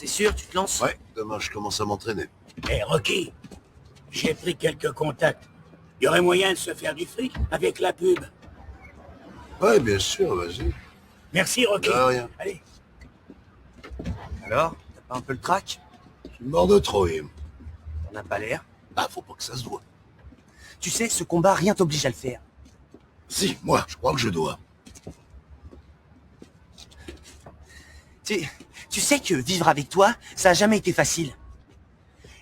c'est sûr, tu te lances? Ouais, demain je commence à m'entraîner. Hé, Rocky, j'ai pris quelques contacts. Il y aurait moyen de se faire du fric avec la pub. Ouais, bien sûr, vas-y. Merci, Rocky. De rien. Allez. Alors, t'as pas un peu le trac? Je suis mort de trop, Im. T'en as pas l'air. Ah, faut pas que ça se voit. Tu sais, ce combat, rien t'oblige à le faire. Si, moi, je crois que je dois. Tu sais que vivre avec toi, ça a jamais été facile.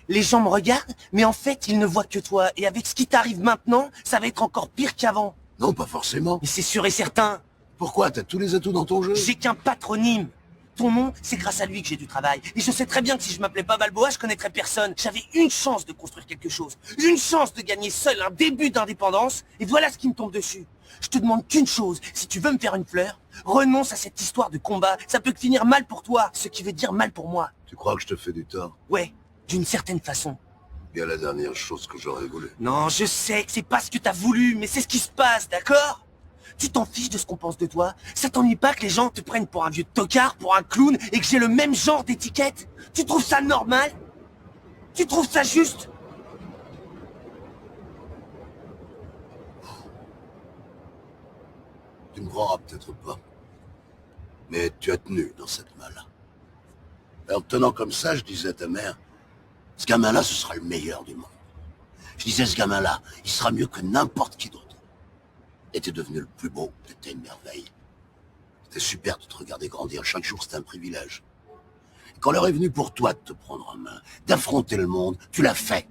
Les gens me regardent, mais en fait, ils ne voient que toi. Et avec ce qui t'arrive maintenant, ça va être encore pire qu'avant. Non, pas forcément. Mais c'est sûr et certain. Pourquoi? T'as tous les atouts dans ton jeu? J'ai qu'un patronyme. Ton nom, c'est grâce à lui que j'ai du travail. Et je sais très bien que si je m'appelais pas Balboa, je connaîtrais personne. J'avais une chance de construire quelque chose. Une chance de gagner seul un début d'indépendance. Et voilà ce qui me tombe dessus. Je te demande qu'une chose. Si tu veux me faire une fleur, renonce à cette histoire de combat. Ça peut finir mal pour toi, ce qui veut dire mal pour moi. Tu crois que je te fais du tort? Ouais, d'une certaine façon. Bien la dernière chose que j'aurais voulu. Non, je sais que c'est pas ce que t'as voulu, mais c'est ce qui se passe, d'accord? Tu t'en fiches de ce qu'on pense de toi? Ça t'ennuie pas que les gens te prennent pour un vieux tocard, pour un clown, et que j'ai le même genre d'étiquette? Tu trouves ça normal? Tu trouves ça juste? Tu me croiras peut-être pas. Mais tu as tenu dans cette main-là. Et en te tenant comme ça, je disais à ta mère, ce gamin-là, ce sera le meilleur du monde. Je disais, ce gamin-là, il sera mieux que n'importe qui d'autre. Et t'es devenu le plus beau, t'étais une merveille. C'était super de te regarder grandir, chaque jour c'était un privilège. Et quand l'heure est venue pour toi de te prendre en main, d'affronter le monde, tu l'as fait.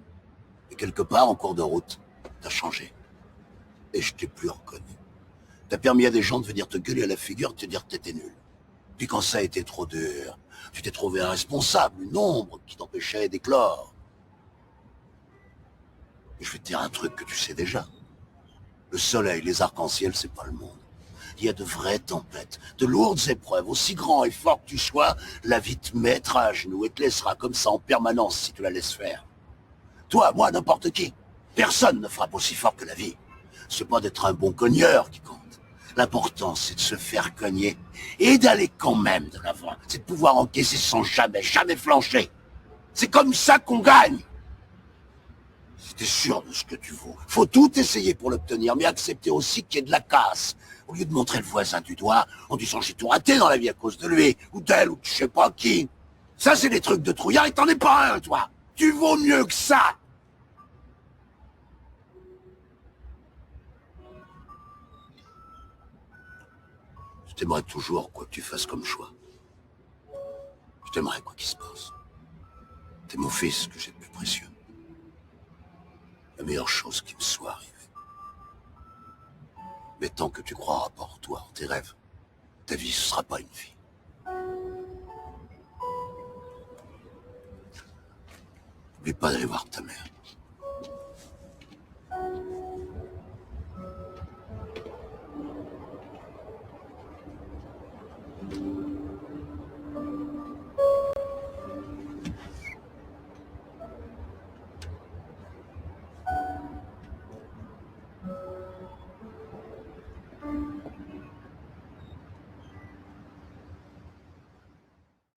Et quelque part, en cours de route, t'as changé. Et je t'ai plus reconnu. T'as permis à des gens de venir te gueuler à la figure, de te dire que t'étais nul. Puis quand ça a été trop dur, tu t'es trouvé un responsable, une ombre qui t'empêchait d'éclore. Et je vais te dire un truc que tu sais déjà. Le soleil, les arcs-en-ciel, c'est pas le monde. Il y a de vraies tempêtes, de lourdes épreuves. Aussi grand et fort que tu sois, la vie te mettra à genoux et te laissera comme ça en permanence si tu la laisses faire. Toi, moi, n'importe qui. Personne ne frappe aussi fort que la vie. C'est pas d'être un bon cogneur qui compte. L'important, c'est de se faire cogner et d'aller quand même de l'avant. C'est de pouvoir encaisser sans jamais, jamais flancher. C'est comme ça qu'on gagne. Si t'es sûr de ce que tu vaux, faut tout essayer pour l'obtenir, mais accepter aussi qu'il y ait de la casse. Au lieu de montrer le voisin du doigt en disant j'ai tout raté dans la vie à cause de lui, ou d'elle, ou je sais pas qui. Ça, c'est des trucs de trouillard et t'en es pas un, toi. Tu vaux mieux que ça. Je t'aimerais toujours, quoi que tu fasses comme choix. Je t'aimerais quoi qu'il se passe. T'es mon fils que j'ai de plus précieux. La meilleure chose qui me soit arrivée. Mais tant que tu croiras pas en toi, en tes rêves, ta vie, ce sera pas une vie. N'oublie pas d'aller voir ta mère.